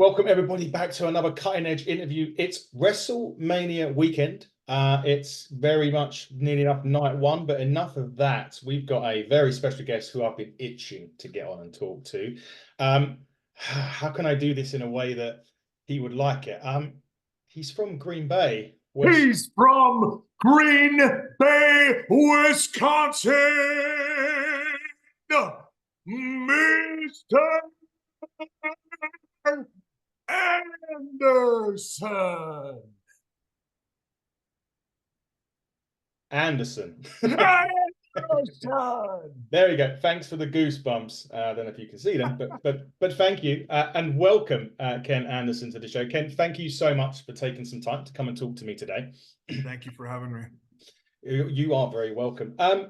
Welcome everybody back to another cutting edge interview. It's WrestleMania weekend. It's very much nearly enough night one, but enough of that. We've got a very special guest who I've been itching to get on and talk to. How can I do this in a way that he would like it? He's from Green Bay. He's from Green Bay, Wisconsin, Mr. Anderson. Anderson. Anderson. There you go. Thanks for the goosebumps. I don't know if you can see them, but thank you and welcome Ken Anderson to the show. Ken, thank you so much for taking some time to come and talk to me today. Thank you for having me. You are very welcome. I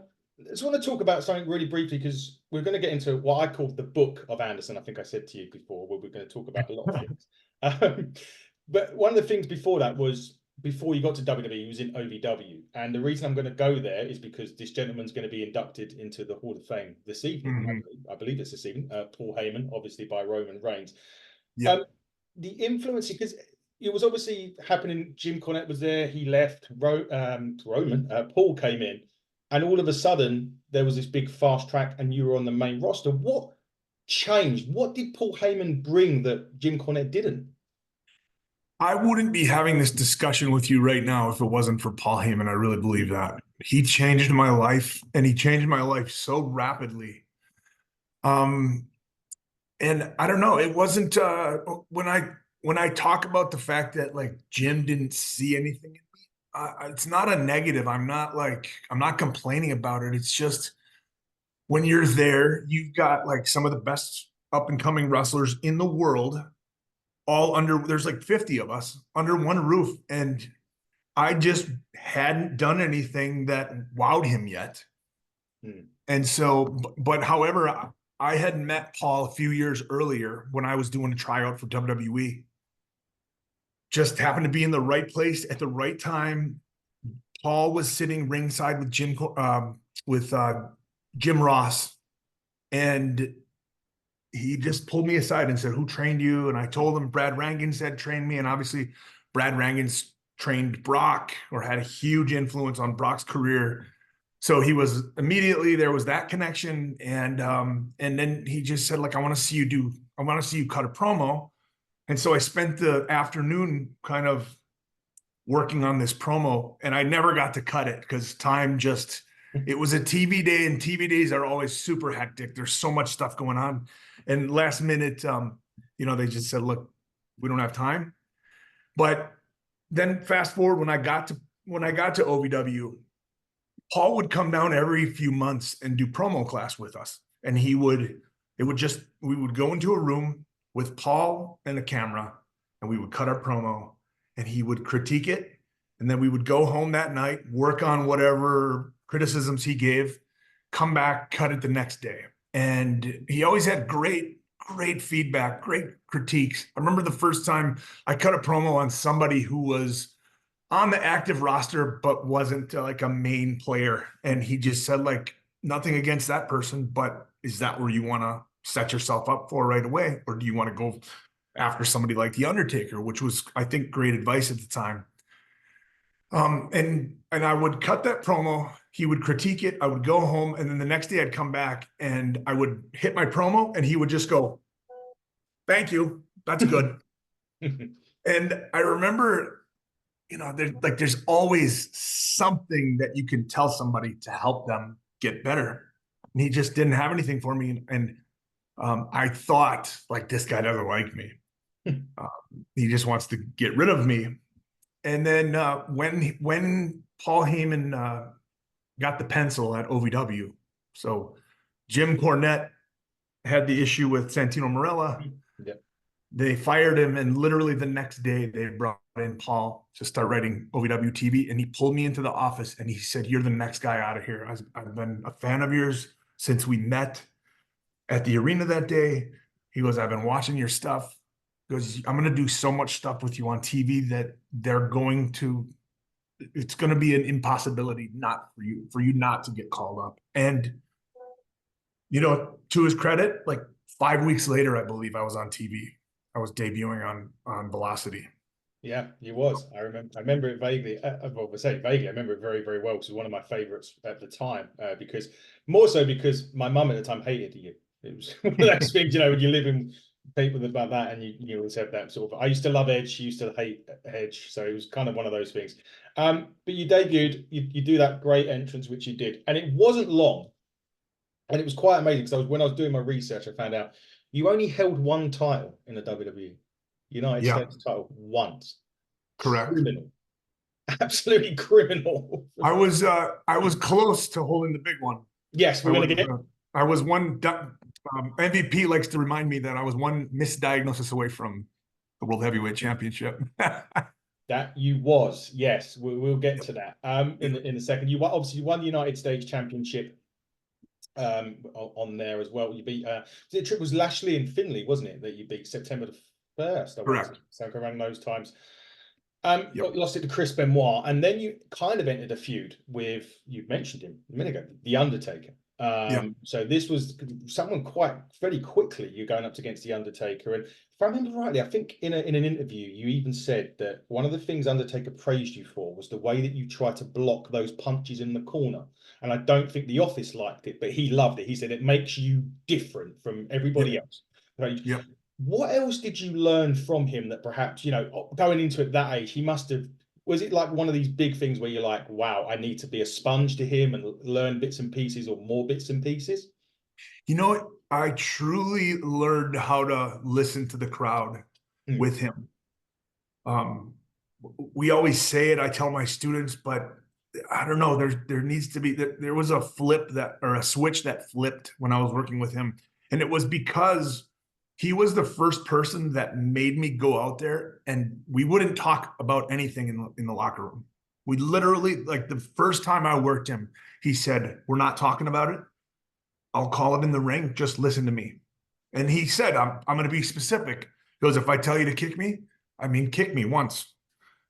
just want to talk about something really briefly because we're going to get into what I call the book of Anderson. I think I said to you before, where we're going to talk about a lot of things. But one of the things before that was before you got to WWE, he was in OVW. And the reason I'm going to go there is because this gentleman's going to be inducted into the Hall of Fame this evening. I believe it's this evening. Paul Heyman, obviously by Roman Reigns. Yeah. The influence, because it was obviously happening. Jim Cornette was there. He left. Paul came in. And all of a sudden, there was this big fast track and you were on the main roster. What changed? What did Paul Heyman bring that Jim Cornette didn't? I wouldn't be having this discussion with you right now if it wasn't for Paul Heyman. I really believe that. He changed my life, and he changed my life so rapidly. And I don't know, it wasn't when I talk about the fact that like Jim didn't see anything in me, it's not a negative. I'm not complaining about it. It's just when you're there, you've got like some of the best up and coming wrestlers in the world all under, there's like 50 of us under one roof. And I just hadn't done anything that wowed him yet. And so, but however, I had met Paul a few years earlier when I was doing a tryout for WWE. Just happened to be in the right place at the right time. Paul was sitting ringside with Jim Ross, and he just pulled me aside and said, "Who trained you?" And I told him Brad Rangans had trained me, and obviously Brad Rangans trained Brock or had a huge influence on Brock's career. So he was immediately, there was that connection. And then he just said, like, I want to see you cut a promo. And so I spent the afternoon kind of working on this promo, and I never got to cut it because it was a TV day, and TV days are always super hectic. There's so much stuff going on. And last minute, they just said, look, we don't have time. But then fast forward, when I got to OVW, Paul would come down every few months and do promo class with us. And we would go into a room with Paul and a camera, and we would cut our promo, and he would critique it. And then we would go home that night, work on whatever criticisms he gave, come back, cut it the next day. And he always had great feedback, great critiques. I remember the first time I cut a promo on somebody who was on the active roster, but wasn't like a main player. And he just said, like, nothing against that person, but is that where you want to set yourself up for right away? Or do you want to go after somebody like The Undertaker, which was, I think, great advice at the time. And I would cut that promo. He would critique it. I would go home. And then the next day I'd come back and I would hit my promo, and he would just go, "Thank you. That's good." And I remember, there's always something that you can tell somebody to help them get better. And he just didn't have anything for me. And I thought, like, this guy doesn't like me. He just wants to get rid of me. And then when Paul Heyman got the pencil at OVW, so Jim Cornette had the issue with Santino Marella. Yep. They fired him, and literally the next day they brought in Paul to start writing OVW TV. And he pulled me into the office and he said, "You're the next guy out of here. I've been a fan of yours since we met at the arena that day." He goes, "I've been watching your stuff." He goes, "I'm going to do so much stuff with you on TV that it's going to be an impossibility not for you not to get called up." And, to his credit, like 5 weeks later, I believe I was on TV. I was debuting on Velocity. Yeah, you was. I remember it vaguely. Well, I say vaguely. I remember it very, very well because it was one of my favorites at the time. Because more so because my mum at the time hated you. It was one of those things, you know, when you live in people about that, and you always have that sort of. I used to love Edge. She used to hate Edge, so it was kind of one of those things. But you debuted. You do that great entrance, which you did, and it wasn't long, and it was quite amazing because when I was doing my research, I found out you only held one title in the WWE. United Yeah, States title once. correct. Criminal. Absolutely criminal. I was close to holding the big one. Yes, I we're going was to get I was one. MVP likes to remind me that I was one misdiagnosis away from the World Heavyweight Championship. that. You was. Yes, we'll get to that in a second. Obviously you won the United States Championship on there as well. You beat it was Lashley and Finlay, wasn't it, that you beat September the 1st? I want to Correct. say around those times. Yep. Lost it to Chris Benoit, and then you kind of entered a feud with, you mentioned him a minute ago, The Undertaker. Yeah. So this was someone quite very quickly you're going up against The Undertaker. And if I remember rightly, I think in an interview you even said that one of the things Undertaker praised you for was the way that you try to block those punches in the corner. And I don't think the office liked it, but he loved it. He said it makes you different from everybody Yep. else. Right? Yep. What else did you learn from him that perhaps, you know, going into it that age, he must have, was it like one of these big things where you're like, wow, I need to be a sponge to him and learn bits and pieces or more bits and pieces? You know what? I truly learned how to listen to the crowd Mm. with him. Um, we always say it. I tell my students, but I don't know. There needs to be there was a flip that or a switch that flipped when I was working with him, and it was because he was the first person that made me go out there, and we wouldn't talk about anything in the locker room. We literally, like the first time I worked him, he said, "We're not talking about it. I'll call it in the ring. Just listen to me." And he said, I'm going to be specific. He goes, if I tell you to kick me, I mean, kick me once.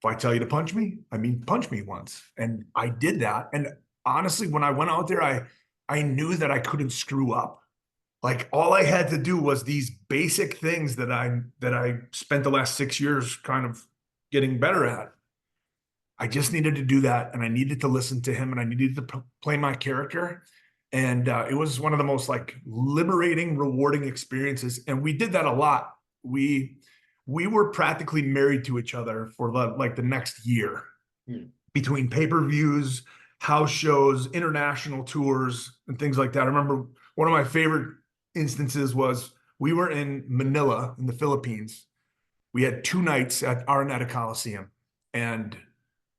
If I tell you to punch me, I mean, punch me once. And I did that. And honestly, when I went out there, I knew that I couldn't screw up. Like all I had to do was these basic things that I spent the last 6 years kind of getting better at. I just needed to do that, and I needed to listen to him, and I needed to play my character. And it was one of the most like liberating, rewarding experiences. And we did that a lot. We were practically married to each other for the next year between pay-per-views, house shows, international tours, and things like that. I remember one of my favorite instances was we were in Manila in the Philippines. We had 2 nights at Araneta Coliseum, and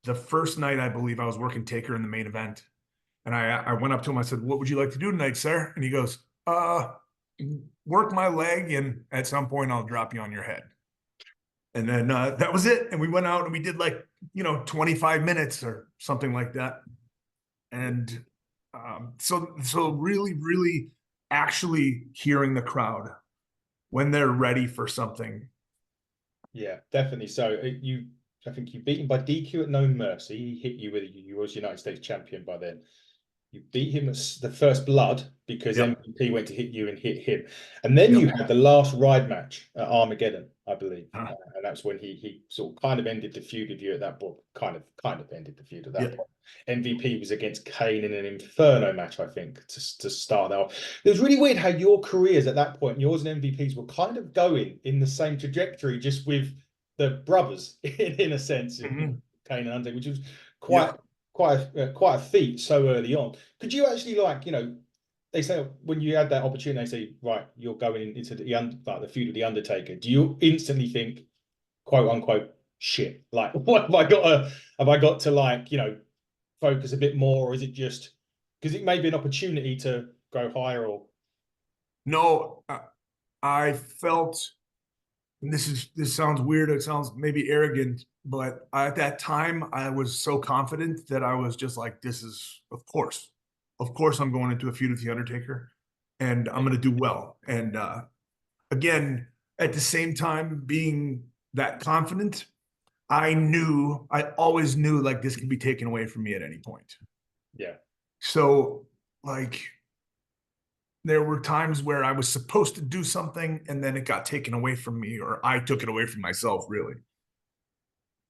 the first night, I believe I was working Taker in the main event. And I went up to him. I said, "What would you like to do tonight, sir?" And he goes, "Work my leg, and at some point I'll drop you on your head." And then that was it. And we went out and we did 25 minutes or something like that. And so really, really actually hearing the crowd when they're ready for something. Yeah, definitely. So I think you beat him by DQ at No Mercy. He hit you with you was United States champion by then. You beat him at the First Blood because Yep. MVP went to hit you and hit him. And then you Yep. had the last ride match at Armageddon, I believe. Uh, And that's when he sort of kind of ended the feud with you at that point. Kind of ended the feud at that yeah. point. MVP was against Kane in an Inferno match, I think, to start that off. It was really weird how your careers at that point, yours and MVP's, were kind of going in the same trajectory, just with the brothers in a sense, Mhm. Kane and Undertaker, which was quite Yeah. quite a feat so early on. Could you actually they say when you had that opportunity, they say, right, you're going into the feud of the Undertaker. Do you instantly think, quote unquote, shit? Like, what have I got to focus a bit more, or is it just because it may be an opportunity to go higher or No, I felt, and this sounds weird. It sounds maybe arrogant, but at that time I was so confident that I was just like, this is, of course, I'm going into a feud with the Undertaker, and I'm going to do well. And again, at the same time, being that confident, I always knew like this could be taken away from me at any point. yeah. So like there were times where I was supposed to do something and then it got taken away from me, or I took it away from myself, really.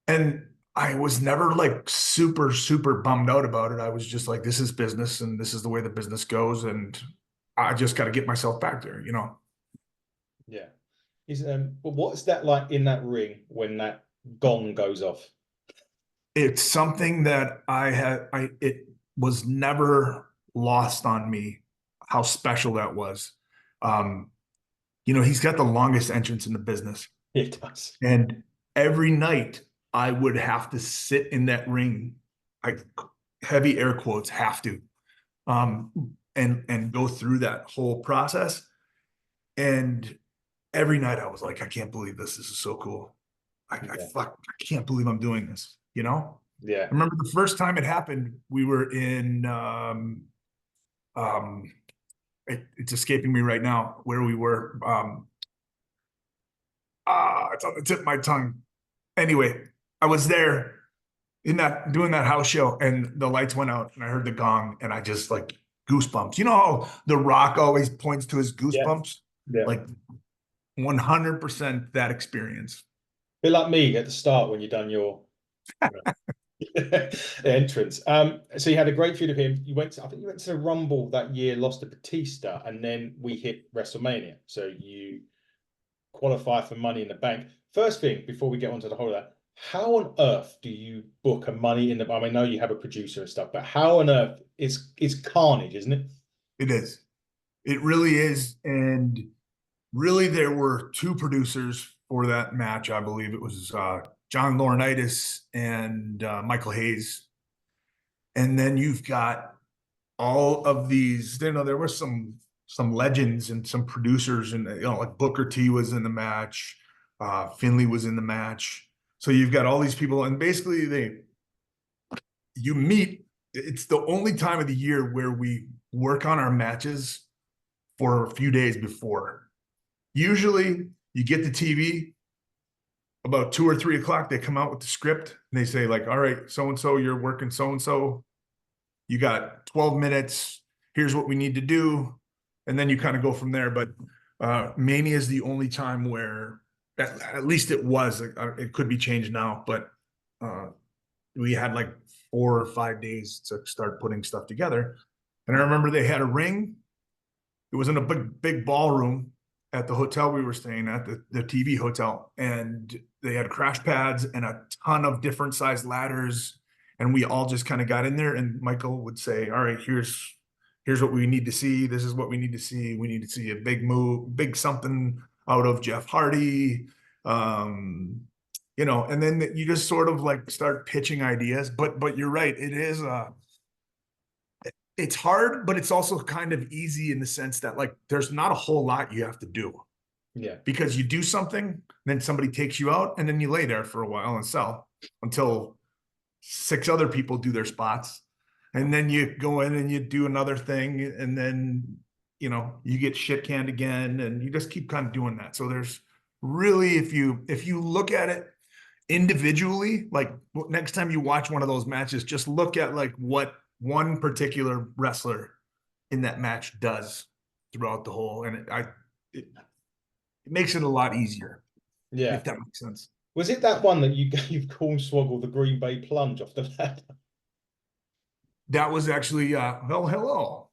And I was never like super, super bummed out about it. I was just like, this is business and this is the way the business goes. And I just got to get myself back there, you know? Yeah. But what's that like in that ring when that gong goes off? It's something that it was never lost on me how special that was. Um, he's got the longest entrance in the business. It does. And every night I would have to sit in that ring, I heavy air quotes, have to, and go through that whole process. And every night I was like, I can't believe this. This is so cool. I can't believe I'm doing this, you know? Yeah. I remember the first time it happened, we were in it's escaping me right now where we were. It's on the tip of my tongue. Anyway, I was there in that doing that house show and the lights went out and I heard the gong and I just like goosebumps. You know how The Rock always points to his Yeah. goosebumps? Yeah. Like 100% that experience. Bit like me at the start when you done your entrance. So you had a great feud with him. I think you went to the Rumble that year, lost to Batista, and then we hit WrestleMania. So you qualify for Money in the Bank. First thing, before we get onto the whole of that, how on earth do you book a Money in the Bank? I know you have a producer and stuff, but how on earth it's carnage, isn't it? It is. It really is. And really, there were two producers for that match. I believe it was John Laurinaitis and Michael Hayes. And then you've got all of these. There were some legends and some producers, and like Booker T was in the match, Finley was in the match. So you've got all these people, and basically you meet. It's the only time of the year where we work on our matches for a few days before. Usually, you get the TV about 2 or 3 o'clock. They come out with the script and they say like, "All right, so and so, you're working so and so. You got 12 minutes. Here's what we need to do." And then you kind of go from there. But Mania is the only time where, at least it was, it could be changed now, but we had like 4 or 5 days to start putting stuff together. And I remember they had a ring. It was in a big ballroom at the hotel we were staying at, the TV hotel. And they had crash pads and a ton of different sized ladders. And we all just kind of got in there, and Michael would say, "All right, here's what we need to see. This is what we need to see. We need to see a big move, big something out of Jeff Hardy." And then you just sort of like start pitching ideas. But you're right. It's hard, but it's also kind of easy in the sense that like there's not a whole lot you have to do. Yeah. Because you do something, then somebody takes you out, and then you lay there for a while and sell until 6 other people do their spots. And then you go in and you do another thing, and then you get shit canned again, and you just keep kind of doing that. So there's really, if you look at it individually, like next time you watch one of those matches, just look at like what one particular wrestler in that match does throughout the whole, and it makes it a lot easier. Yeah. If that makes sense. Was it that one that you gave Cornswoggle the Green Bay plunge off the ladder? That was actually well, hello.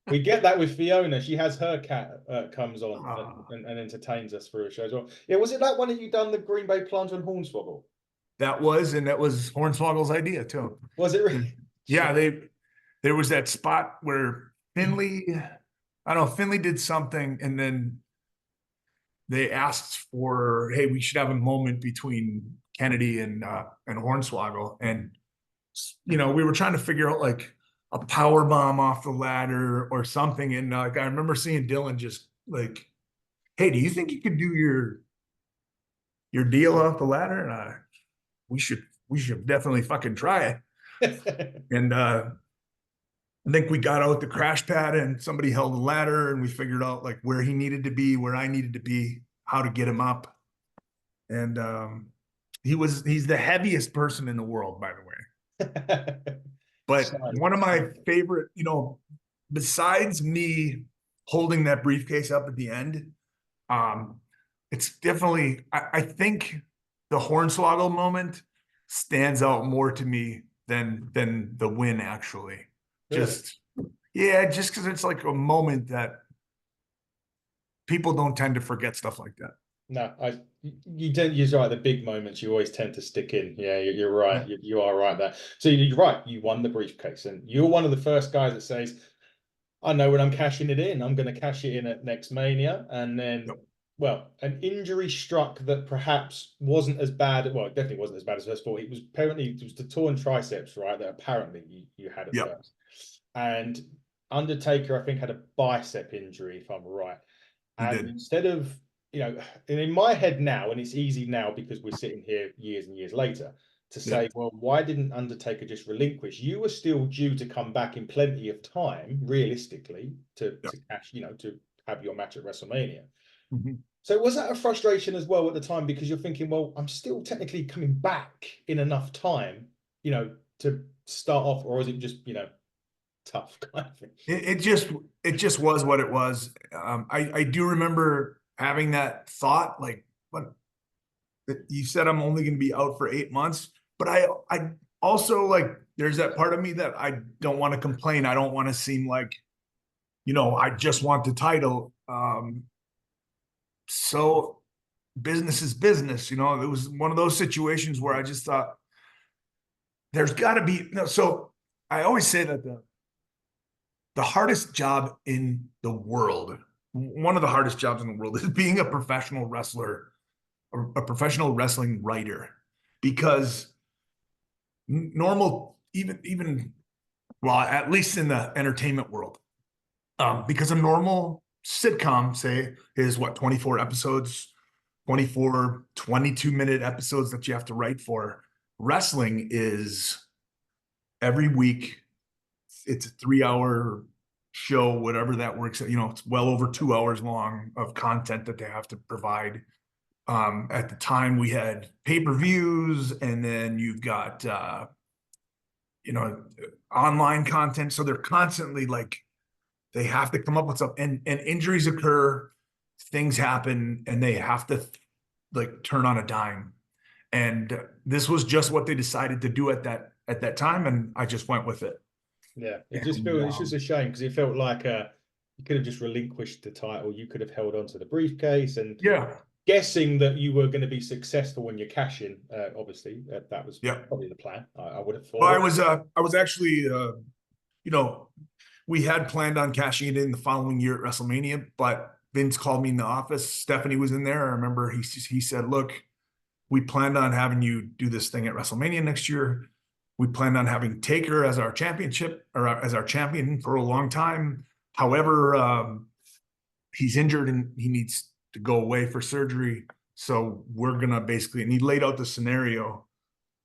We get that with Fiona. She has her cat comes on and entertains us for a show as well. Yeah, was it that one that you done the Green Bay plunge on Hornswoggle? That was Hornswoggle's idea too. Was it really? Yeah, there was that spot where Finley did something, and then they asked for, "Hey, we should have a moment between Kennedy and Hornswoggle," and we were trying to figure out like a power bomb off the ladder or something, and like I remember seeing Dylan just like, "Hey, do you think you could do your deal off the ladder?" And we should definitely fucking try it. And I think we got out the crash pad and somebody held the ladder, and we figured out like where he needed to be, where I needed to be, how to get him up. And he's the heaviest person in the world, by the way. But one of my favorite, besides me holding that briefcase up at the end. It's definitely, I think the Hornswoggle moment stands out more to me than the win, actually. Really? Just, yeah, just because it's like a moment that people don't tend to forget stuff like that. No, you don't. You're right. The big moments you always tend to stick in. Yeah, you're right. Yeah. You are right there. So you're right. You won the briefcase, and you're one of the first guys that says, "I know when I'm cashing it in. I'm going to cash it in at next Mania." And then, Yep. well, an injury struck that perhaps wasn't as bad. Well, it definitely wasn't as bad as first thought. It was the torn triceps, right? That apparently you had at Yep. first, and Undertaker, I think, had a bicep injury, if I'm right. He And did. instead of, and in my head now, and it's easy now because we're sitting here years and years later to say, Yep. well, why didn't Undertaker just relinquish? You were still due to come back in plenty of time, realistically, Yep. to cash, to have your match at WrestleMania. Mhm. So was that a frustration as well at the time because you're thinking, well, I'm still technically coming back in enough time, to start off, or is it just, tough kind of thing? It just was what it was. I do remember having that thought, like, what you said, I'm only going to be out for 8 months, but I also, like, there's that part of me that I don't want to complain. I don't want to seem like, I just want the title. So business is business. It was one of those situations where I just thought there's got to be no. So I always say that the hardest job in the world, one of the hardest jobs in the world, is being a professional wrestler or a professional wrestling writer, because normal, even well, at least in the entertainment world, because a normal sitcom, say, is what, 24 episodes, 24 22-minute episodes that you have to write for. Wrestling is every week. It's a 3 hour show, whatever that works. It's well over 2 hours long of content that they have to provide. At the time, we had pay-per-views, and then you've got you know online content. So they're constantly, like, they have to come up with something, and injuries occur, things happen, and they have to, like, turn on a dime. And this was just what they decided to do at that time, and I just went with it. Yeah, And it's just a shame because it felt like you could have just relinquished the title. You could have held on to the briefcase, and yeah, guessing that you were going to be successful when you cash in. Obviously, that was yeah. probably the plan. I would have Well, I thought. was I was actually you know, we had planned on cashing it in the following year at WrestleMania, but Vince called me in the office. Stephanie was in there. I remember he said, "Look, we planned on having you do this thing at WrestleMania next year. We planned on having Taker as our championship, or as our champion, for a long time. However, he's injured and he needs to go away for surgery. So we're gonna basically," and he laid out the scenario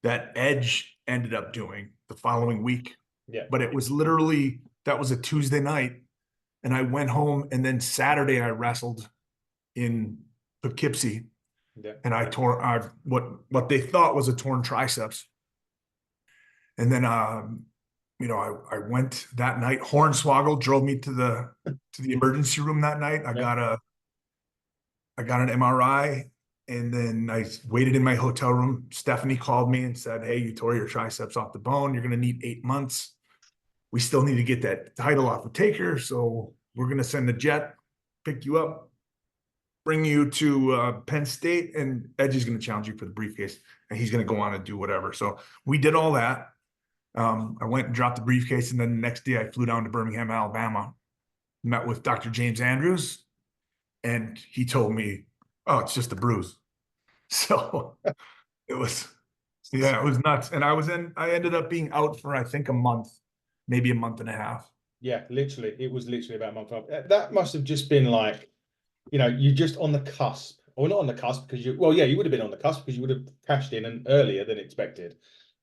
that Edge ended up doing the following week. Yeah, But it was literally, that was a Tuesday night, and I went home, and then Saturday I wrestled in Poughkeepsie, yeah, and what they thought was a torn triceps. And then I went that night. Hornswoggle drove me to the emergency room that night. I yeah, got an MRI, and then I waited in my hotel room. Stephanie called me and said, "Hey, you tore your triceps off the bone. You're going to need 8 months. We still need to get that title off of Taker. So we're going to send a jet, pick you up, bring you to Penn State, and Edge is going to challenge you for the briefcase, and he's going to go on and do whatever." So we did all that. I went and dropped the briefcase, and then the next day I flew down to Birmingham, Alabama, met with Dr. James Andrews, and he told me, "Oh, it's just a bruise." So it was, yeah, it was nuts. And I ended up being out for, I think, a month, maybe a month and a half. yeah. Literally, it was literally about a month off. That must have just been like, you're just on the cusp, or not on the cusp because well, yeah, you would have been on the cusp because you would have cashed in and earlier than expected,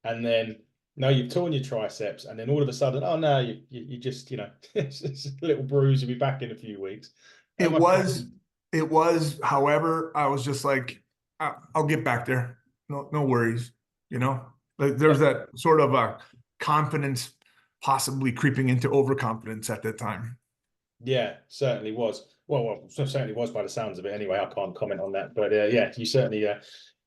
and then now you've torn your triceps, and then all of a sudden, oh no, you just, it's just a little bruise. You'll be back in a few weeks. That It must have was, been, it was, however, I was just like, I'll get back there. No worries. Like, yeah, there's that sort of a confidence possibly creeping into overconfidence at that time. Yeah, certainly was. Well, certainly was by the sounds of it. Anyway, I can't comment on that, but yeah, you certainly.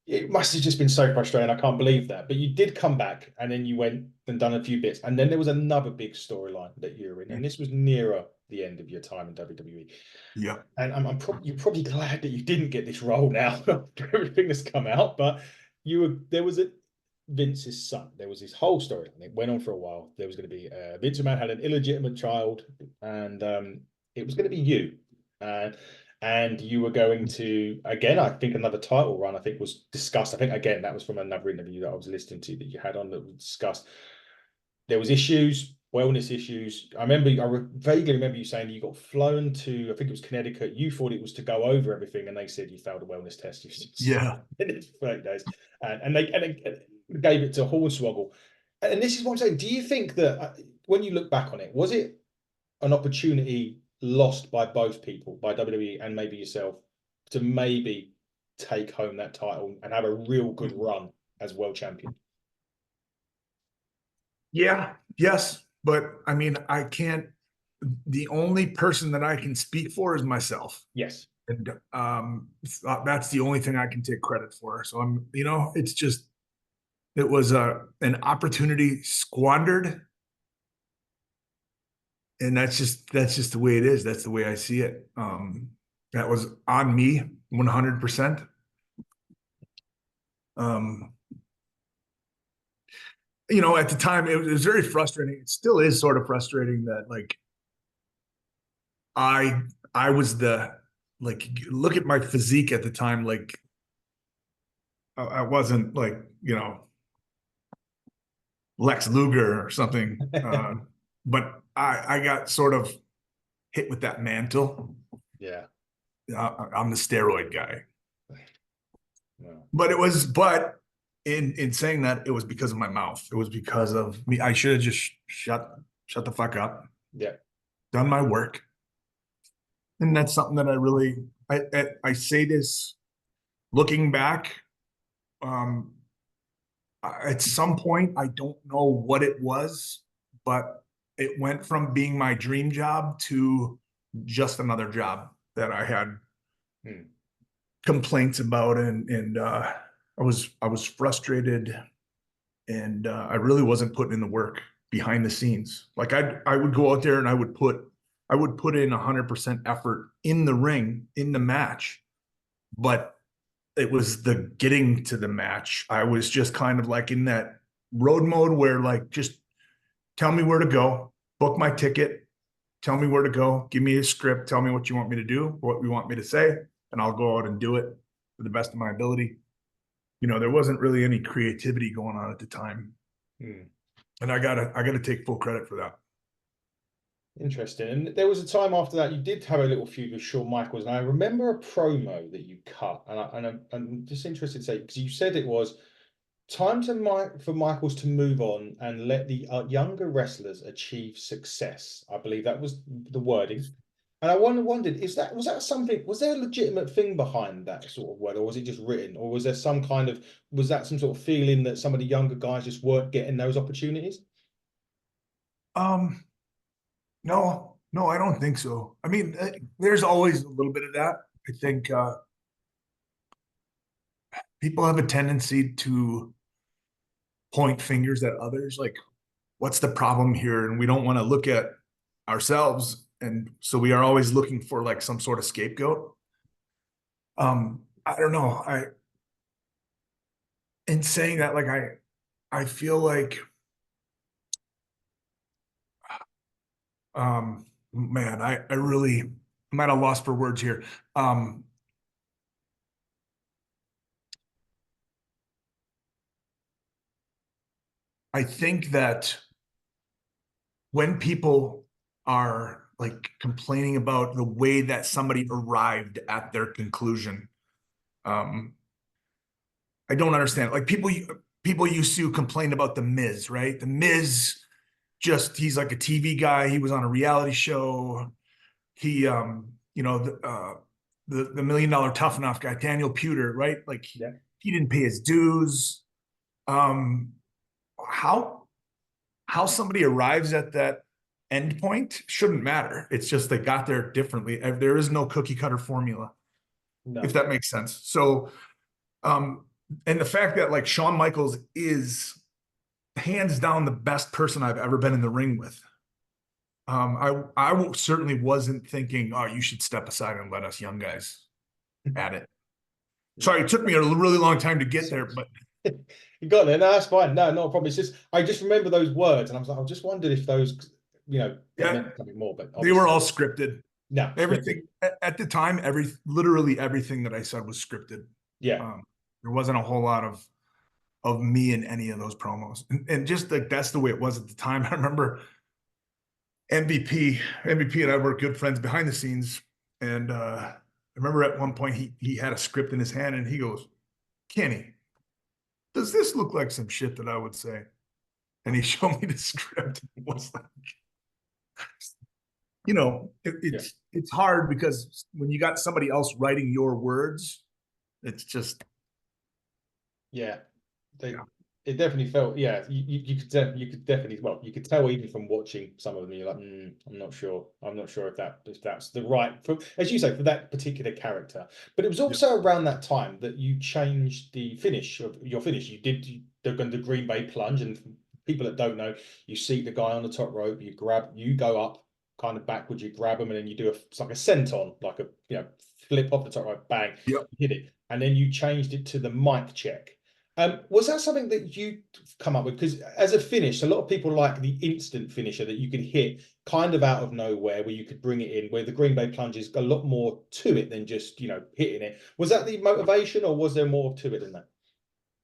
It must have just been so frustrating. I can't believe that. But you did come back, and then you went and done a few bits, and then there was another big storyline that you were in, and this was nearer the end of your time in WWE. Yeah. And you're probably glad that you didn't get this role now after everything that's come out. But there was a Vince's son. There was this whole storyline. It went on for a while. There was going to be Vince McMahon had an illegitimate child, and it was going to be you. And you were going to, again, I think another title run, I think was discussed. I think, again, that was from another interview that I was listening to that you had on that was discussed. There was issues, wellness issues. I vaguely remember you saying you got flown to, I think it was Connecticut. You thought it was to go over everything, and they said you failed a wellness test. Yeah. In 30 days. And they gave it to Hornswoggle. And this is what I'm saying. Do you think that when you look back on it, was it an opportunity lost by both people, by WWE and maybe yourself, to maybe take home that title and have a real good run as world champion? Yeah. Yes. But I mean, I can't, the only person that I can speak for is myself. Yes. And that's the only thing I can take credit for. So I'm, it's just, it was an opportunity squandered. And that's just the way it is. That's the way I see it. That was on me 100%. At the time it was very frustrating. It still is sort of frustrating that like I was look at my physique at the time. Like I wasn't like, Lex Luger or something. But I got sort of hit with that mantle. Yeah. I'm the steroid guy. No. But in saying that, it was because of my mouth. It was because of me. I should have just shut the fuck up. Yeah. Done my work. And that's something that I say this looking back. At some point, I don't know what it was, but it went from being my dream job to just another job that I had complaints about, and I was frustrated, and I really wasn't putting in the work behind the scenes. Like I would go out there and I would put in 100% effort in the ring, in the match, but it was the getting to the match. I was just kind of like in that road mode where like, just tell me where to go, book my ticket, tell me where to go, give me a script, tell me what you want me to do, what you want me to say, and I'll go out and do it to the best of my ability. There wasn't really any creativity going on at the time. And I gotta take full credit for that. Interesting. And there was a time after that you did have a little feud with Shawn Michaels, and I remember a promo that you cut, and I'm just interested to say, because you said it was time for Michaels to move on and let the younger wrestlers achieve success. I believe that was the wording. And I wondered, was that something? Was there a legitimate thing behind that sort of word, or was it just written, or was there was that some sort of feeling that some of the younger guys just weren't getting those opportunities? No, I don't think so. I mean, there's always a little bit of that. I think people have a tendency to point fingers at others, like, what's the problem here? And we don't want to look at ourselves. And so we are always looking for like some sort of scapegoat. I don't know. In saying that, like, I feel like, man, I really, I'm at a loss for words here. I think that when people are like complaining about the way that somebody arrived at their conclusion, I don't understand. Like people used to complain about the Miz, right? The Miz, he's like a TV guy. He was on a reality show. He, the $1 million tough enough guy, Daniel Puder, right? Like he didn't pay his dues. How somebody arrives at that end point shouldn't matter. It's just they got there differently. There is no cookie cutter formula, if No. that makes sense. So, and the fact that like Shawn Michaels is hands down the best person I've ever been in the ring with. I certainly wasn't thinking, oh, you should step aside and let us young guys at it. Sorry, it took me a really long time to get there, but You got there. No, that's fine. No, not a problem. It's just I just remember those words, and I was like, I just wondered if those, they yeah, meant something more. But they were obviously, all scripted. no, Everything at the time, literally everything that I said was scripted. yeah, There wasn't a whole lot of me in any of those promos, and just like that's the way it was at the time. I remember MVP and I were good friends behind the scenes, and I remember at one point he had a script in his hand, and he goes, "Kenny, does this look like some shit that I would say?" And he showed me the script. It was like, yeah, it's hard because when you got somebody else writing your words, it's just yeah. They, yeah. it definitely felt, yeah. You could definitely, well, you could tell even from watching some of them. You're like, I'm not sure. I'm not sure if that's the right, for, as you say, for that particular character. But it was Yeah. also around that time that you changed the finish of your finish. They're going to Green Bay plunge, and people that don't know, you see the guy on the top rope, you go up kind of backwards, you grab him, and then you do it's like a senton, like a flip off the top rope, bang, Yep. hit it, and then you changed it to the mic check. Was that something that you come up with? Because as a finish, a lot of people like the instant finisher that you could hit kind of out of nowhere, where you could bring it in, where the Green Bay plunge is a lot more to it than just, hitting it. Was that the motivation, or was there more to it than that?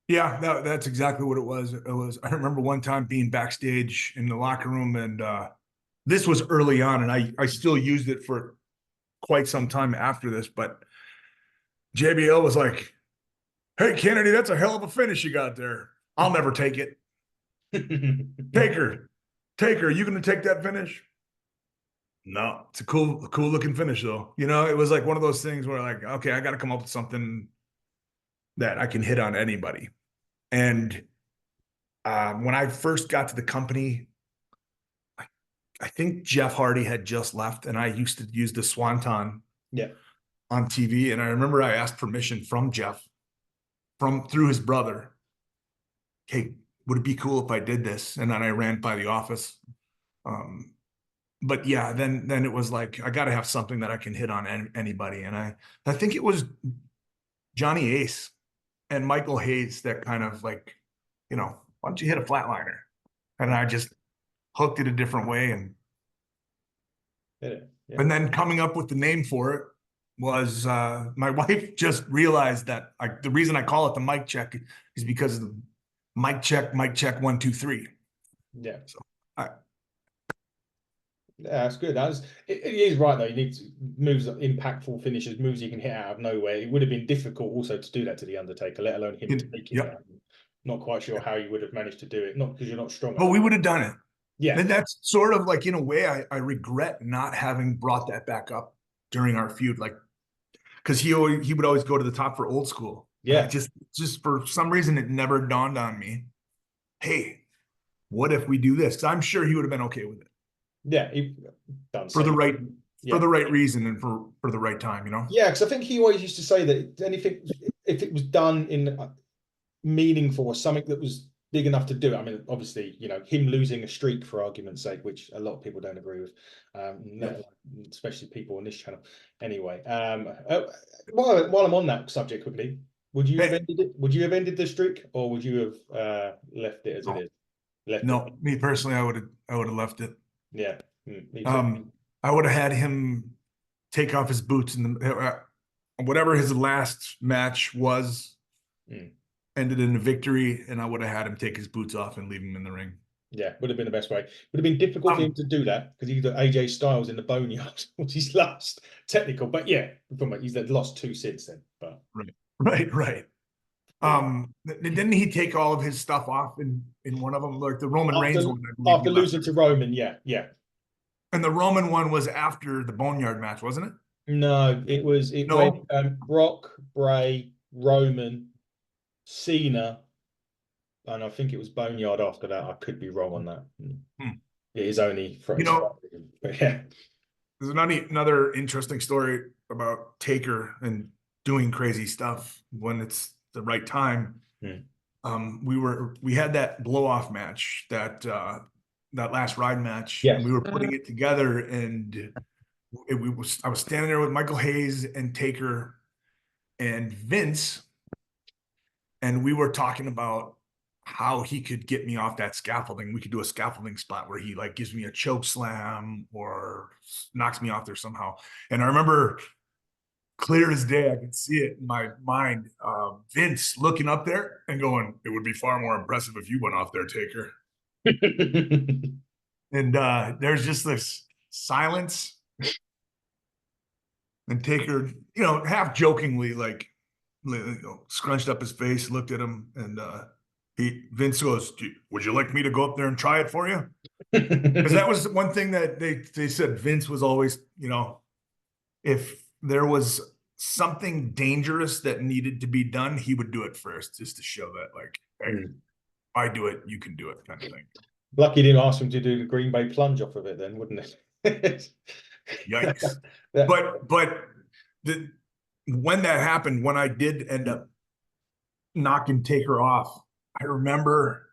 Yeah, that's exactly what it was. I remember one time being backstage in the locker room, and this was early on, and I still used it for quite some time after this, but JBL was like, "Hey Kennedy, that's a hell of a finish you got there. I'll never take it. Take her. Take her. You gonna take that finish?" No, it's a cool looking finish though. It was like one of those things where like, okay, I gotta come up with something that I can hit on anybody. And when I first got to the company, I think Jeff Hardy had just left, and I used to use the Swanton Yeah. on TV. And I remember I asked permission from Jeff, through his brother. Hey, would it be cool if I did this? And then I ran by the office. But yeah, then it was like I got to have something that I can hit on anybody. And I think it was Johnny Ace and Michael Hayes that kind of like, why don't you hit a flatliner? And I just hooked it a different way, Yeah. and then coming up with the name for it was my wife just realized that the reason I call it the mic check is because of the mic check, 1, 2, 3. Yeah. So I, Yeah, that's good. It is right though. You need moves, impactful finishes, moves you can hit out of nowhere. It would have been difficult also to do that to the Undertaker, let alone him take it yep. down. Not quite sure how you would have managed to do it. Not because you're not strong But enough. we would have done it. Yeah. And that's sort of like, in a way, I regret not having brought that back up during our feud, like because he would always go to the top for Old School. And I Yeah. just for some reason it never dawned on me. Hey, what if we do this? Because I'm sure he would have been okay with it Yeah. He done for the same. right Yeah. reason and for the right time. Yeah, because I think he always used to say that anything, if it was done in meaningful or something that was big enough to do it. I mean, obviously, him losing a streak for argument's sake, which a lot of people don't agree with, Yep. especially people on this channel. Anyway, while I'm on that subject quickly, would you have Hey, ended it? Would you have ended the streak, or would you have left it as it no, is? Left it. no, me personally, I would have left it. Yeah, me too. I would have had him take off his boots and whatever his last match was, Mm. ended in a victory, and I would have had him take his boots off and leave him in the ring. Yeah, would have been the best way. Would have been difficult for him to do that because he's got AJ Styles in the boneyard, which he's lost technical. But yeah, he's lost 2 since then. But Right. Didn't he take all of his stuff off in one of them, like the Roman after Reigns one? I believe he after left losing it. to Roman, yeah. And the Roman one was after the Boneyard match, wasn't it? No, it went No. Brock, Bray, Roman, Cena, and I think it was Boneyard after that. I could be wrong on that. Hmm. it is only from You know, yeah. there's another interesting story about Taker and doing crazy stuff when it's the right time. Hmm. We had that blow off match, that last ride match, and Yes. we were putting it together, and I was standing there with Michael Hayes and Taker and Vince, and we were talking about how he could get me off that scaffolding. We could do a scaffolding spot where he like gives me a choke slam or knocks me off there somehow. And I remember clear as day, I could see it in my mind. Vince looking up there and going, "It would be far more impressive if you went off there, Taker." And there's just this silence, and Taker, half jokingly, like, scrunched up his face, looked at him, and Vince goes, "Would you like me to go up there and try it for you?" Because that was one thing that they said Vince was always, if there was something dangerous that needed to be done, he would do it first, just to show that, like, hey, if I do it, you can do it, kind of thing. Lucky you didn't ask him to do the Green Bay plunge off of it, then, wouldn't it? Yikes! Yeah. But when that happened, when I did end up knocking Taker off, I remember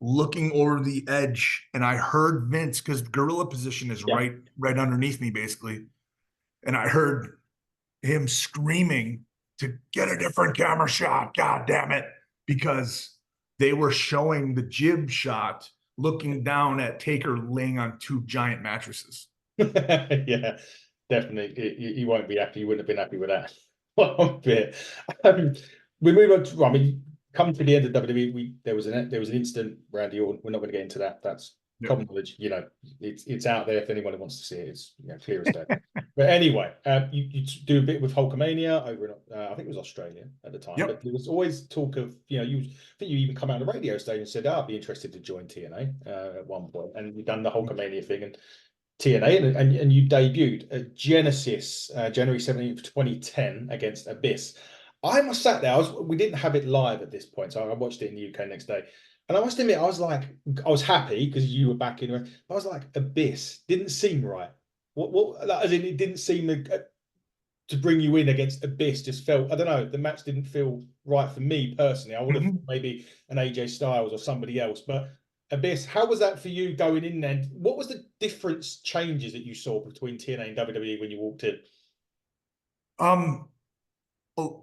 looking over the edge, and I heard Vince, because gorilla position is right underneath me, basically, and I heard him screaming to get a different camera shot. God damn it. Because they were showing the jib shot looking down at Taker laying on two giant mattresses. Yeah, definitely. You won't be happy. You wouldn't have been happy with that one bit. We move on to, I mean, come to the end of WWE. There was an incident, Randy Orton. We're not going to get into that. That's common knowledge. It's out there if anyone wants to see it. It's clear as day. But anyway, you do a bit with Hulkamania over in, I think it was Australia at the time. Yep. But there was always talk of, I think you even come out on the radio station and said, I'd be interested to join TNA at one point. And you've done the Hulkamania thing and TNA, and you debuted at Genesis January 17th, 2010 against Abyss. I must sat there. We didn't have it live at this point, so I watched it in the UK next day. And I must admit, I was happy because you were back in. I was like, Abyss didn't seem right. What? As in, it didn't seem to bring you in against Abyss. Just felt, I don't know, the match didn't feel right for me personally. I would have maybe an AJ Styles or somebody else, but Abyss, how was that for you going in then? What was the difference, changes that you saw between TNA and WWE when you walked in?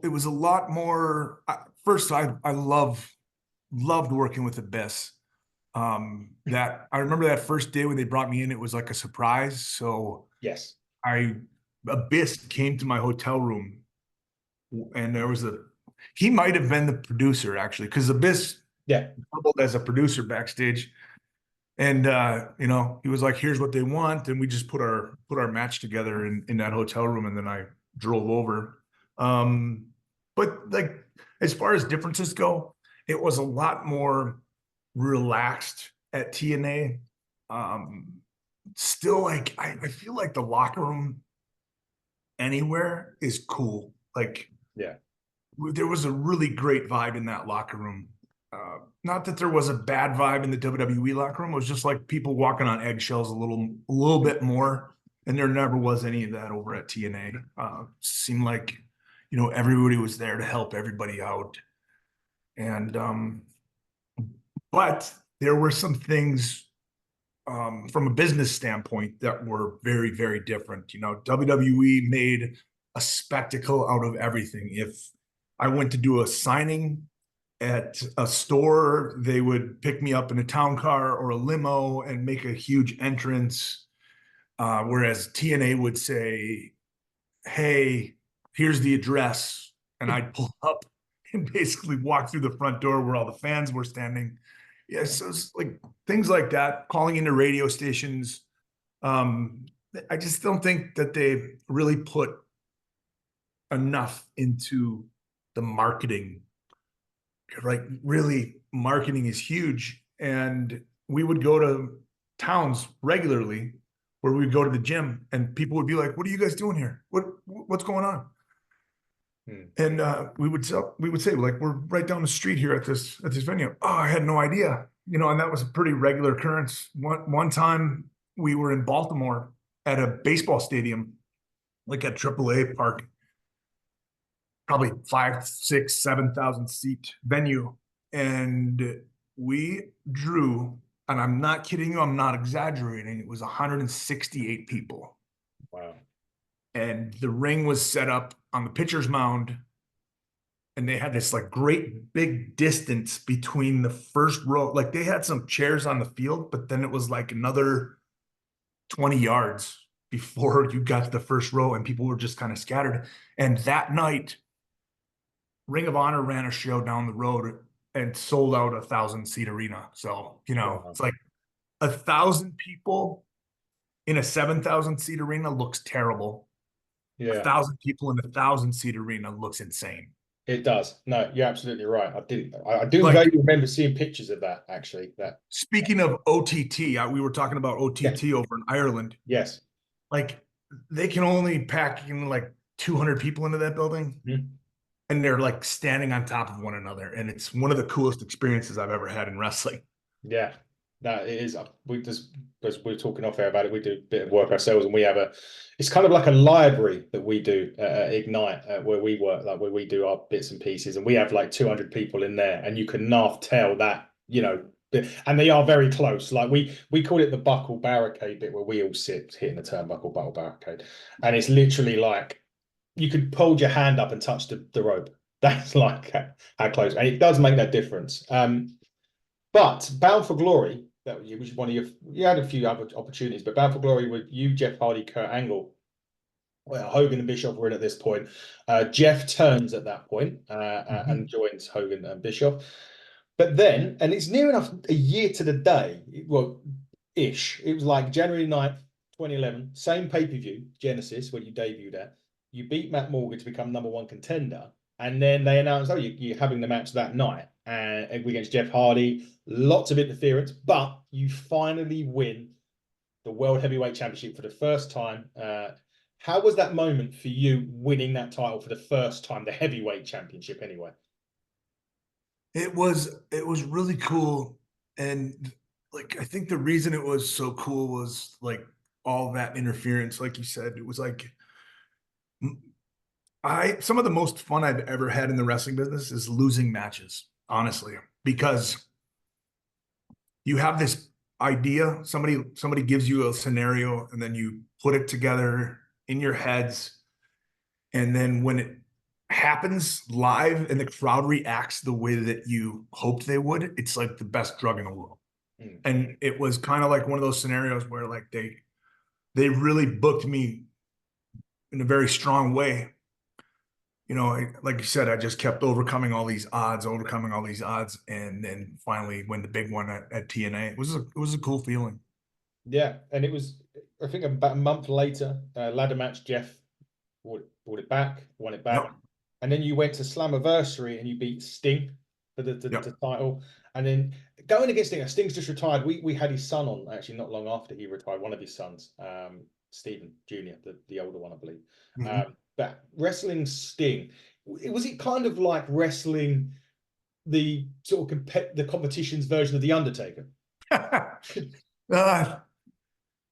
It was a lot more. First, I loved working with Abyss. That I remember that first day when they brought me in, it was like a surprise. So yes, Abyss came to my hotel room, and he might have been the producer actually, because Abyss doubled as a producer backstage. And he was like, "Here's what they want," and we just put our match together in that hotel room, and then I drove over. But like, as far as differences go, it was a lot more relaxed at TNA. Still, like, I feel like the locker room anywhere is cool. Like, there was a really great vibe in that locker room. Not that there was a bad vibe in the WWE locker room. It was just like people walking on eggshells a little bit more. And there never was any of that over at TNA. Seemed like, everybody was there to help everybody out. And, but there were some things from a business standpoint that were very, very different. WWE made a spectacle out of everything. If I went to do a signing at a store, they would pick me up in a town car or a limo and make a huge entrance. Whereas TNA would say, "Hey, here's the address." And I'd pull up and basically walk through the front door where all the fans were standing. Yeah, so it's like things like that, calling into radio stations. I just don't think that they really put enough into the marketing. Like, really, marketing is huge. And we would go to towns regularly where we'd go to the gym and people would be like, "What are you guys doing here? What's going on?" And we would say, like, "We're right down the street here at this venue." "Oh, I had no idea." you know, and that was a pretty regular occurrence. One time we were in Baltimore at a baseball stadium, like at AAA Park, probably 5, 6, 7,000 seat venue. And we drew, and I'm not kidding you, I'm not exaggerating, it was 168 people. Wow. And the ring was set up on the pitcher's mound. And they had this like great big distance between the first row. Like they had some chairs on the field, but then it was like another 20 yards before you got to the first row, and people were just kind of scattered. And that night, Ring of Honor ran a show down the road and sold out a 1,000-seat arena. So, you know, Wow. it's like 1,000 people in a 7,000-seat arena looks terrible. Yeah. 1,000 people in a 1,000-seat arena looks insane. It does. No, you're absolutely right. I do Like, vaguely remember seeing pictures of that actually. That speaking of OTT, we were talking about OTT yeah. over in Ireland. Yes. Like they can only pack in like 200 people into that building, Mhm. and they're like standing on top of one another. And it's one of the coolest experiences I've ever had in wrestling. Yeah. No, it is. We just, because we were talking off air about it, we do a bit of work ourselves, and we have it's kind of like a library that we do Ignite, where we work, like where we do our bits and pieces, and we have like 200 people in there, and you can half tell that, you know, and they are very close. Like we call it the buckle barricade bit, where we all sit hitting the turnbuckle buckle barricade, and it's literally like you could hold your hand up and touch the rope. That's like how close, and it does make that difference. But Bound for Glory, that was one of you had a few other opportunities, but Bound for Glory with you, Jeff Hardy, Kurt Angle. Well, Hogan and Bischoff were in at this point. Jeff turns at that point and joins Hogan and Bischoff. But then, and it's near enough a year to the day, well, ish. It was like January 9th, 2011, same pay-per-view, Genesis, where you debuted at. You beat Matt Morgan to become #1 contender. And then they announced, oh, you're having the match that night against Jeff Hardy. Lots of interference, but you finally win the World Heavyweight Championship for the first time. How was that moment for you, winning that title for the first time, the Heavyweight Championship anyway? It was really cool. And like I think the reason it was so cool was like all that interference, like you said. It was like some of the most fun I've ever had in the wrestling business is losing matches, honestly, because you have this idea, somebody gives you a scenario, and then you put it together in your heads, and then when it happens live and the crowd reacts the way that you hoped they would, it's like the best drug in the world. And it was kind of like one of those scenarios where like they really booked me in a very strong way. You know, like you said, I just kept overcoming all these odds, and then finally win the big one at TNA. It was a cool feeling. Yeah, and it was, I think, about a month later, ladder match. Jeff brought it back, won it back, Yep. and then you went to Slammiversary and you beat Sting for the title, and then going against Sting. Sting's just retired. We had his son on actually not long after he retired. One of his sons, Stephen Jr., the older one, I believe. But wrestling Sting, was it kind of like wrestling the sort of the competition's version of the Undertaker? Now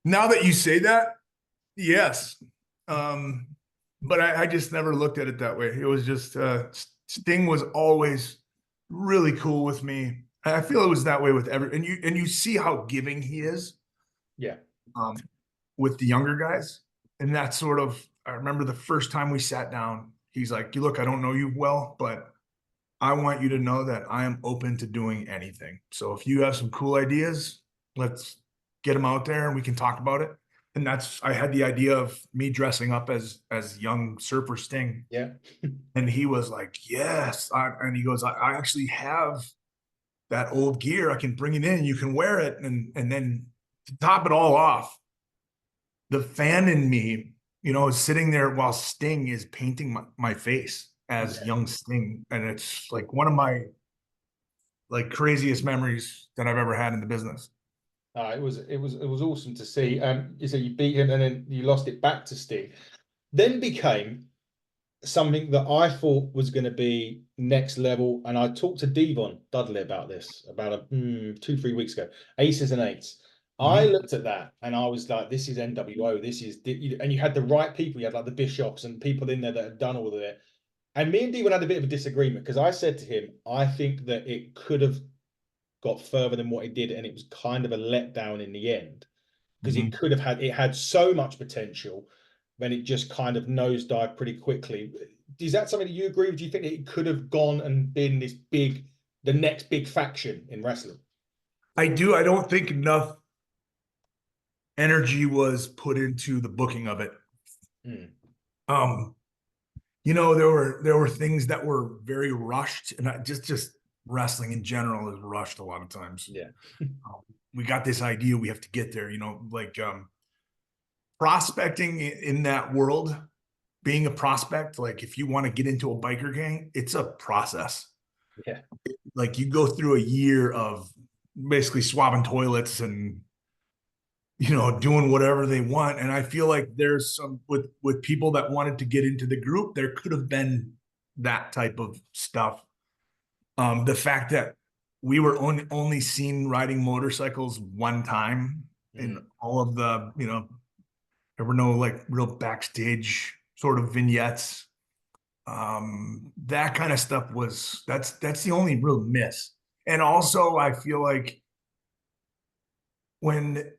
that you say that, yes. But I just never looked at it that way. It was just Sting was always really cool with me. I feel it was that way with and you see how giving he is. Yeah. With the younger guys. And that's sort of, I remember the first time we sat down, he's like, look, I don't know you well, but I want you to know that I am open to doing anything. So if you have some cool ideas, let's get them out there and we can talk about it. And I had the idea of me dressing up as young Surfer Sting. Yeah. And he was like, yes. And he goes, I actually have that old gear. I can bring it in. You can wear it. And then to top it all off, the fan in me, you know, is sitting there while Sting is painting my face as young Sting. And it's like one of my like craziest memories that I've ever had in the business. It was awesome to see. You said you beat him and then you lost it back to Sting. Then became something that I thought was going to be next level. And I talked to Devon Dudley about this about 2-3 weeks ago. Aces and Eights. I Mhm. looked at that and I was like, this is NWO. This is, and you had the right people. You had like the Bishops and people in there that had done all of it. And me and Devon had a bit of a disagreement because I said to him, I think that it could have got further than what it did. And it was kind of a letdown in the end because Mhm. it had so much potential, then it just kind of nosedived pretty quickly. Is that something that you agree with? Do you think it could have gone and been the next big faction in wrestling? I do. I don't think enough energy was put into the booking of it. Mm, Um, there were things that were very rushed, and just wrestling in general is rushed a lot of times. yeah. We got this idea, we have to get there. Like prospecting in that world, being a prospect, like if you want to get into a biker gang, it's a process. Yeah. Like you go through a year of basically swabbing toilets and doing whatever they want. And I feel like there's some with people that wanted to get into the group, there could have been that type of stuff. The fact that we were only seen riding motorcycles one time in Mm, all of there were no like real backstage sort of vignettes. That kind of stuff that's the only real miss. And also I feel like when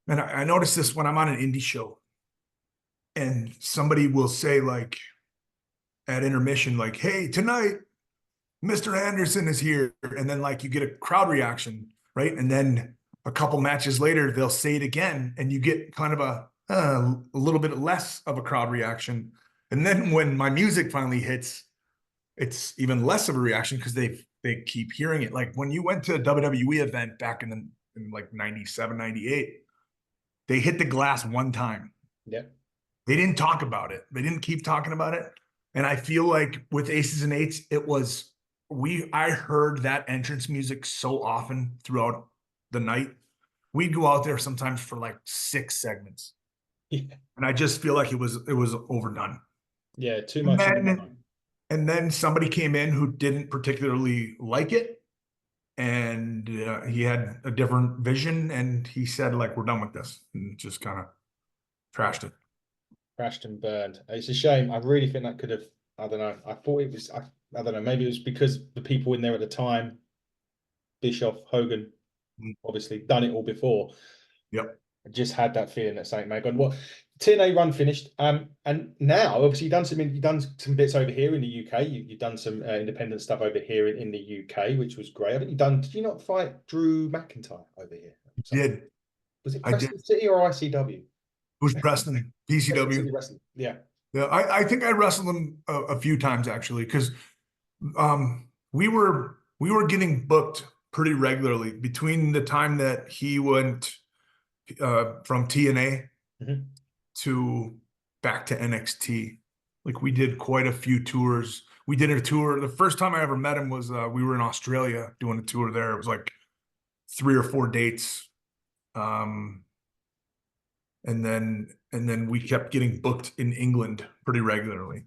and I notice this when I'm on an indie show and somebody will say like at intermission, like, hey, tonight, Mr. Anderson is here. And then like you get a crowd reaction, right? And then a couple matches later, they'll say it again and you get kind of a little bit less of a crowd reaction. And then when my music finally hits, it's even less of a reaction because they keep hearing it. Like when you went to a WWE event back in like 97, 98, they hit the glass one time. yeah. They didn't talk about it. They didn't keep talking about it. And I feel like with Aces and Eights, I heard that entrance music so often throughout the night. We'd go out there sometimes for like 6 segments. Yeah. And I just feel like it was overdone. Yeah. Too And much in one then night. and then somebody came in who didn't particularly like it, and he had a different vision, and he said like, we're done with this, and just kind of trashed it. Crashed and burned. It's a shame. I really think that could have, I don't know. I thought it was, I don't know, maybe it was because the people in there at the time, Bischoff, Hogan, Mm. obviously done it all before. Yep. I just had that feeling that something may have gone. Well, TNA run finished. And now obviously you've done some bits over here in the UK. You've done some independent stuff over here in the UK, which was great. I think did you not fight Drew McIntyre over here? Did. Was it I did. Preston City or ICW? Who's Preston? Preston PCW. City Wrestling. Yeah. Yeah, I think I wrestled him a few times actually, because we were getting booked pretty regularly between the time that he went from TNA Mhm. to back to NXT. Like we did quite a few tours. We did a tour. The first time I ever met him was we were in Australia doing a tour there. It was like 3 or 4 dates. Um, and then we kept getting booked in England pretty regularly.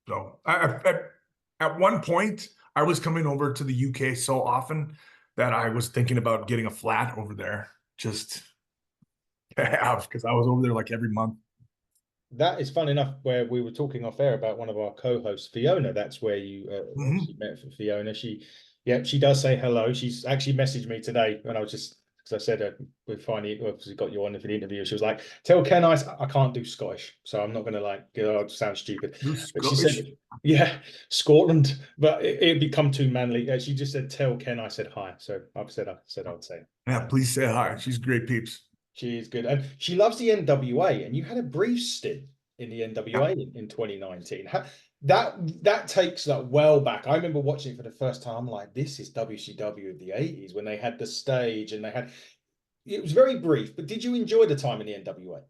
So at one point, I was coming over to the UK so often that I was thinking about getting a flat over there just to have, because I was over there like every month. That is fun enough. Where we were talking off air about one of our co-hosts, Fiona. That's where you Mhm. obviously met Fiona. Yeah, she does say hello. She's actually messaged me today when I was just because I said we finally obviously got you on for the interview. She was like, "Tell Ken I can't do Scottish, so I'm not going to like sound stupid." Who's But she Scottish? said, "Yeah, Scotland," but it'd become too manly. She just said, "Tell Ken I said hi." So I said I would say. Yeah, please say hi. She's great peeps. She is good. And she loves the NWA. And you had a brief stint in the Yeah, NWA in 2019. That takes like well back. I remember watching it for the first time. I'm like, this is WCW of the 80s when they had the stage and it was very brief, but did you enjoy the time in the NWA?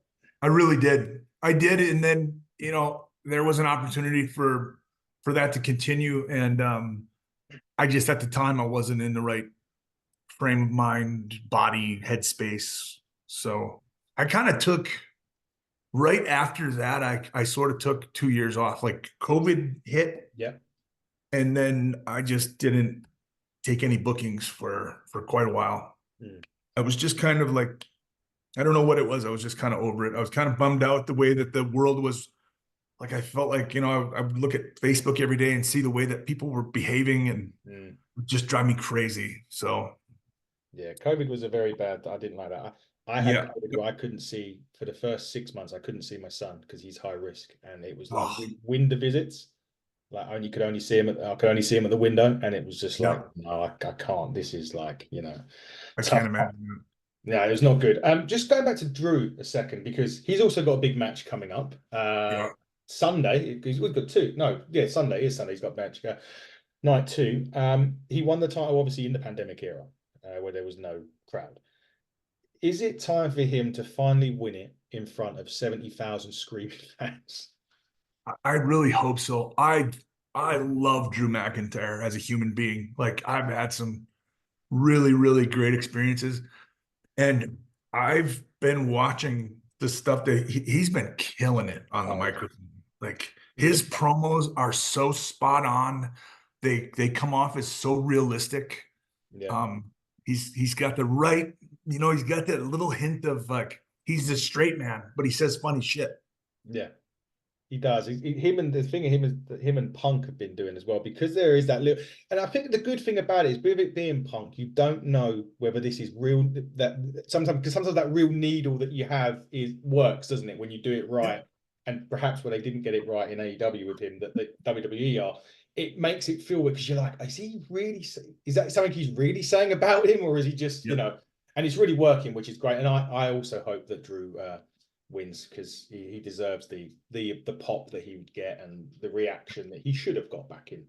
I really did. I did, and then there was an opportunity for that to continue, and I just at the time I wasn't in the right frame of mind, body, headspace. So I kind of took right after that, I sort of took 2 years off. Like COVID hit, Yeah. and then I just didn't take any bookings for quite a while. Mm. I was just kind of like, I don't know what it was. I was just kind of over it. I was kind of bummed out the way that the world was. Like I felt like, I would look at Facebook every day and see the way that people were behaving, and it would just drive me crazy. So yeah, COVID was a very bad. I didn't like that. I had yeah. COVID where I couldn't see for the first 6 months. I couldn't see my son because he's high risk, and it was like Oh, window visits. Like I could only see him. I could only see him at the window, and it was just like, yeah. no, I can't. This is like, I can't tough. imagine. Yeah, it was not good. Just going back to Drew a second, because he's also got a big match coming up. Yeah. Sunday, we've got two. No, yeah, Sunday is Sunday. He's got a match. Night two. He won the title obviously in the pandemic era, where there was no crowd. Is it time for him to finally win it in front of 70,000 screaming fans? I really hope so. I love Drew McIntyre as a human being. Like I've had some really, really great experiences. And I've been watching the stuff that he's been killing it on the Oh, microphone. Like he's the his promos are so spot on. They come off as so realistic. yeah. Um, he's got the right, he's got that little hint of like he's a straight man, but he says funny shit. Yeah. He does. Him and the thing him and Punk have been doing as well, because there is that little. And I think the good thing about it is with it being Punk, you don't know whether this is real. That sometimes that real needle that you have works, doesn't it? When you do it right, and perhaps when they didn't get it right in AEW with him, that the WWE are, it makes it feel weird because you're like, is he really? Is that something he's really saying about him, or is he just And it's really working, which is great. And I also hope that Drew. Wins, because he deserves the pop that he would get and the reaction that he should have got back in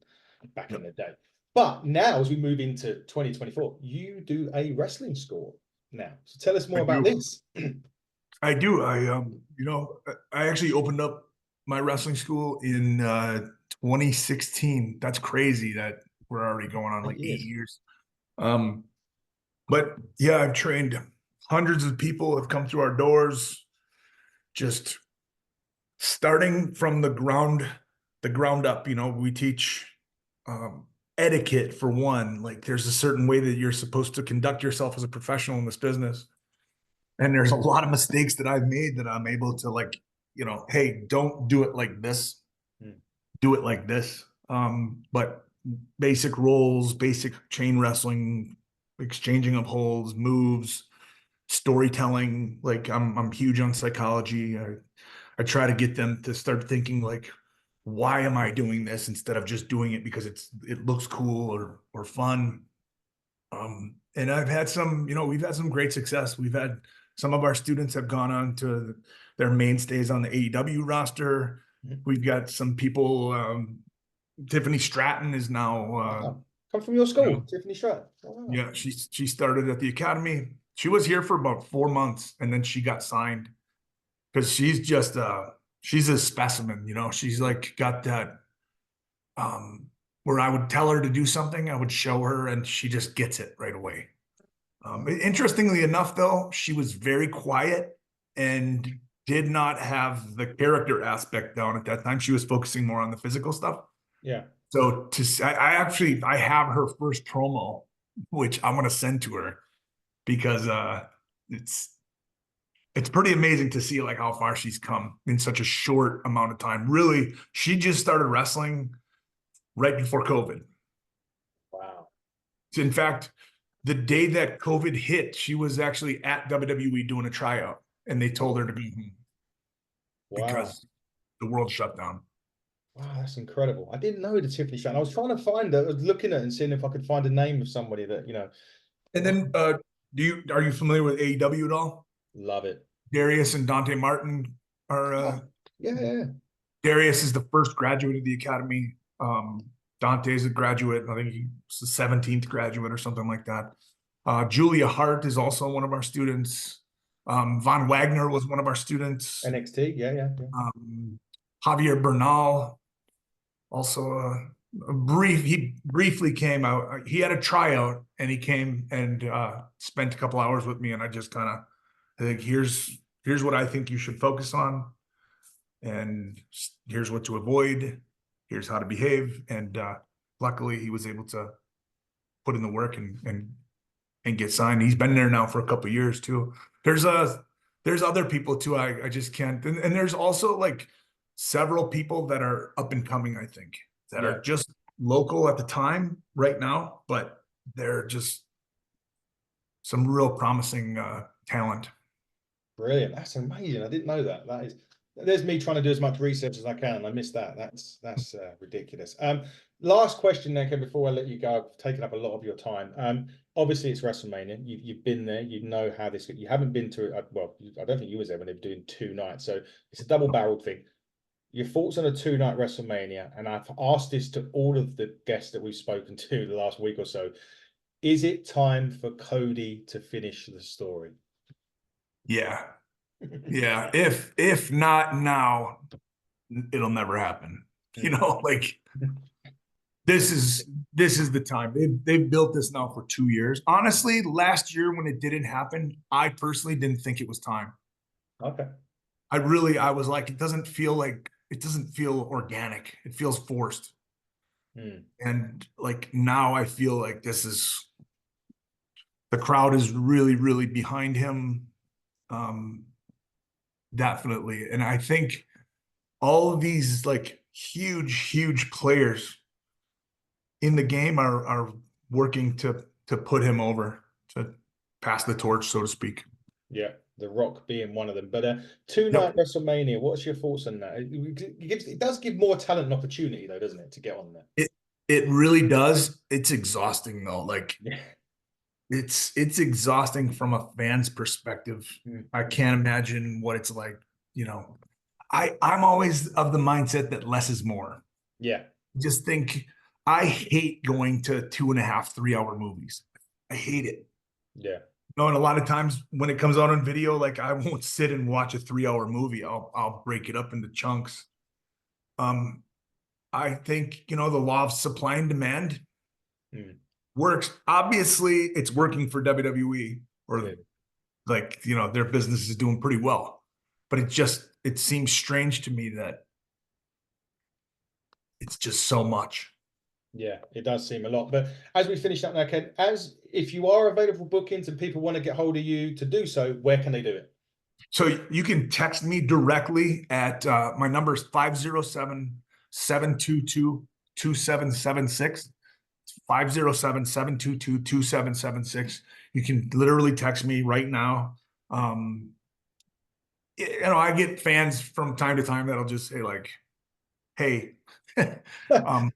the day. But now, as we move into 2024, you do a wrestling school now. So tell us more about this. I do. I actually opened up my wrestling school in 2016. That's crazy that we're already going on like 8 years. But yeah, I've trained hundreds of people have come through our doors, just starting from the ground up. We teach etiquette for one. Like there's a certain way that you're supposed to conduct yourself as a professional in this business. And there's a lot of mistakes that I've made that I'm able to hey, don't do it like this. Do it like this. But basic roles, basic chain wrestling, exchanging of holds, moves, storytelling. Like I'm huge on psychology. I try to get them to start thinking like, why am I doing this instead of just doing it because it looks cool or fun. And I've had we've had some great success. We've had some of our students have gone on to their mainstays on the AEW roster. We've got some people. Tiffany Stratton is now come from your school, Tiffany Stratton. Wow. Yeah, she started at the academy. She was here for about 4 months, and then she got signed because she's just she's a specimen. She's like got that where I would tell her to do something, I would show her, and she just gets it right away. Interestingly enough, though, she was very quiet and did not have the character aspect down at that time. She was focusing more on the physical stuff. Yeah. So I have her first promo, which I want to send to her because it's pretty amazing to see like how far she's come in such a short amount of time. Really, she just started wrestling right before COVID. Wow. In fact, the day that COVID hit, she was actually at WWE doing a tryout, and they told her to be home because the world shut down. Wow, that's incredible. I didn't know the Tiffany Stratton. I was trying to find her. I was looking at it and seeing if I could find a name of somebody that, And then are you familiar with AEW at all? Love it. Darius and Dante Martin are yeah. Darius is the first graduate of the academy. Dante is a graduate. I think he's the 17th graduate or something like that. Julia Hart is also one of our students. Von Wagner was one of our students. NXT, yeah. Javier Bernal, also he briefly came out. He had a tryout and he came and spent a couple hours with me, and I just kind of think here's what I think you should focus on. and here's what to avoid, here's how to behave. And luckily he was able to put in the work and get signed. He's been there now for a couple of years too. There's other people too. I just can't. And there's also like several people that are up and coming, I think, that Yeah. are just local at the time right now, but they're just some real promising talent. Brilliant. That's amazing. I didn't know that. That is, there's me trying to do as much research as I can. I missed that. That's ridiculous. Last question, then, Ken, before I let you go. I've taken up a lot of your time. Obviously it's WrestleMania. You've been there. You know how this. You haven't been to it. Well, I don't think you was there when they were doing 2 nights. So it's a double-barreled thing. Your thoughts on a 2-night WrestleMania, and I've asked this to all of the guests that we've spoken to the last week or so. Is it time for Cody to finish the story? Yeah. Yeah. If not now, it'll never happen. You know, like this is the time. They've built this now for 2 years. Honestly, last year when it didn't happen, I personally didn't think it was time. Okay. I was like, it doesn't feel organic. It feels forced. And like now I feel like the crowd is really, really behind him. Definitely. And I think all of these like huge players in the game are working to put him over, to pass the torch, so to speak. Yeah, The Rock being one of them. But 2-night WrestleMania, what's your thoughts on that? It does give more talent and opportunity, though, doesn't it, to get on there? It really does. It's exhausting though. Like Yeah. it's exhausting from a fan's perspective. I can't imagine what it's like. You know, I'm always of the mindset that less is more. Yeah. Just think, I hate going to 2.5, 3 hour movies. I hate it. Yeah. You know, and a lot of times when it comes out on video, like I won't sit and watch a 3 hour movie. I'll break it up into chunks. I think, you know, the law of supply and demand works. Obviously, it's working for WWE, or like, you know, their business is doing pretty well. But it seems strange to me that it's just so much. Yeah, it does seem a lot. But as we finish up now, Ken, if you are available bookings and people want to get hold of you to do so, where can they do it? So you can text me directly at my number is 507-722-2776. 507-722-2776. You can literally text me right now. You know, I get fans from time to time that'll just say like, hey, I'm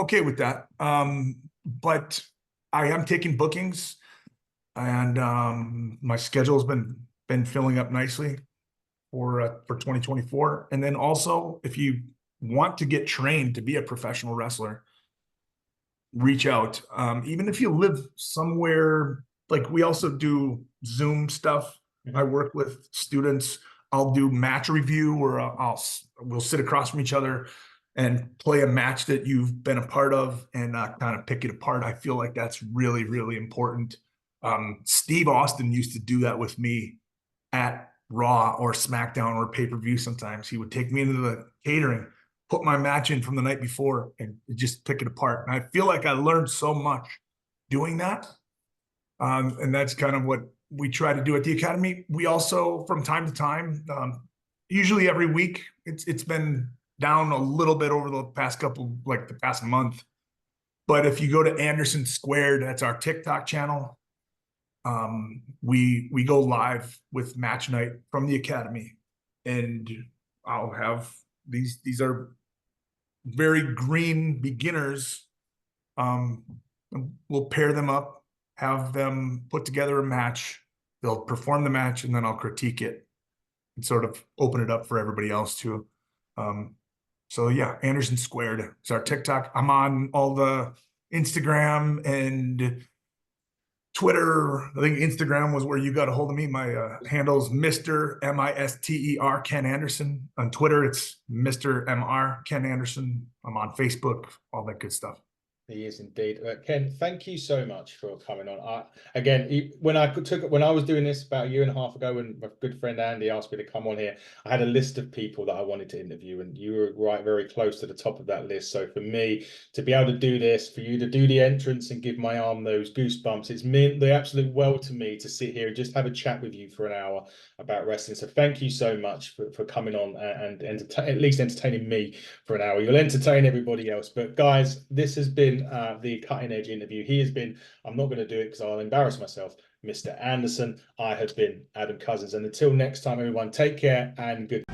okay with that. But I am taking bookings, and my schedule's been filling up nicely for 2024. And then also, if you want to get trained to be a professional wrestler, reach out. Even if you live somewhere, like we also do Zoom stuff. I work with students. I'll do match review, or we'll sit across from each other and play a match that you've been a part of, and kind of pick it apart. I feel like that's really, really important. Steve Austin used to do that with me at Raw or SmackDown or pay-per-view. Sometimes he would take me into the catering, put my match in from the night before, and just pick it apart. And I feel like I learned so much doing that. And that's kind of what we try to do at the Academy. We also, from time to time, usually every week, it's been down a little bit over the past the past month. But if you go to Anderson Squared, that's our TikTok channel. We go live with match night from the Academy, and I'll have these are very green beginners. We'll pair them up, have them put together a match. They'll perform the match, and then I'll critique it and sort of open it up for everybody else too. So yeah, Anderson Squared is our TikTok. I'm on all the Instagram and Twitter. I think Instagram was where you got a hold of me. My handle's Mr. Mister Ken Anderson. On Twitter, it's Mr. Mr. Ken Anderson. I'm on Facebook, all that good stuff. He is indeed. Ken, thank you so much for coming on. Again, when I was doing this about a year and a half ago, when my good friend Andy asked me to come on here, I had a list of people that I wanted to interview, and you were right very close to the top of that list. So for me to be able to do this, for you to do the entrance and give my arm those goosebumps, it's meant the absolute well to me to sit here and just have a chat with you for an hour about wrestling. So thank you so much for coming on and at least entertaining me for an hour. You'll entertain everybody else. But guys, this has been the Cutting Edge interview. He has been, I'm not going to do it because I'll embarrass myself, Mr. Anderson. I have been Adam Cousins. And until next time, everyone, take care and good.